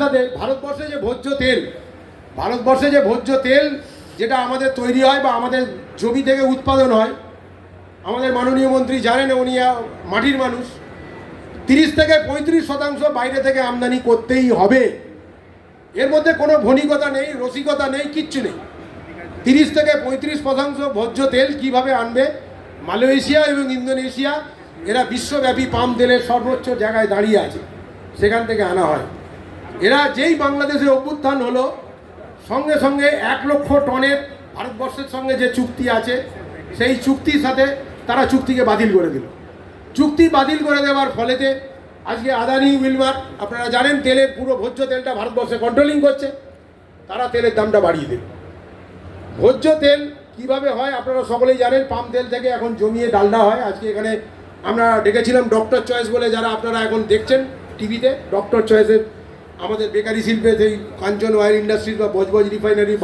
সাথে ভারতবর্ষে যে ভোজ্য তেল যেটা আমাদের তৈরি হয় বা আমাদের জমি থেকে উৎপাদন হয়, আমাদের মাননীয় মন্ত্রী জানেন, উনি মাটির মানুষ, 30 থেকে 35% বাইরে থেকে আমদানি করতেই হবে। এর মধ্যে কোনো ভনিকতা নেই, রসিকতা নেই, কিচ্ছু নেই। 30 থেকে 35% ভোজ্য তেল কিভাবে আনবে? মালয়েশিয়া এবং ইন্দোনেশিয়া এরা বিশ্বব্যাপী পাম তেলের সর্বোচ্চ জায়গায় দাঁড়িয়ে আছে, সেখান থেকে আনা হয়। এরা যেই বাংলাদেশে অভ্যুত্থান হলো, সঙ্গে সঙ্গে 1 লক্ষ টনের ভারতবর্ষের সঙ্গে যে চুক্তি আছে সেই চুক্তির সাথে তারা চুক্তিকে বাতিল করে দিল। চুক্তি বাতিল করে দেওয়ার ফলেতে আজকে আদানি উইলমার, আপনারা জানেন, তেলের পুরো ভোজ্য তেলটা ভারতবর্ষে কন্ট্রোলিং করছে। তারা তেলের দামটা বাড়িয়ে দেবে। ভোজ্য তেল কিভাবে হয় আপনারা সকলেই জানেন। পাম তেল থেকে এখন জমিয়ে ডালডা হয়। আজকে এখানে আমরা ডেকেছিলাম ডক্টর চয়েস বলে, যারা আপনারা এখন দেখছেন টিভিতে, ডক্টর চয়েসের আমাদের বেকারি শিল্পে সেই কাঞ্চন অয়েল ইন্ডাস্ট্রিজ বা বজবজ রিফাইনারি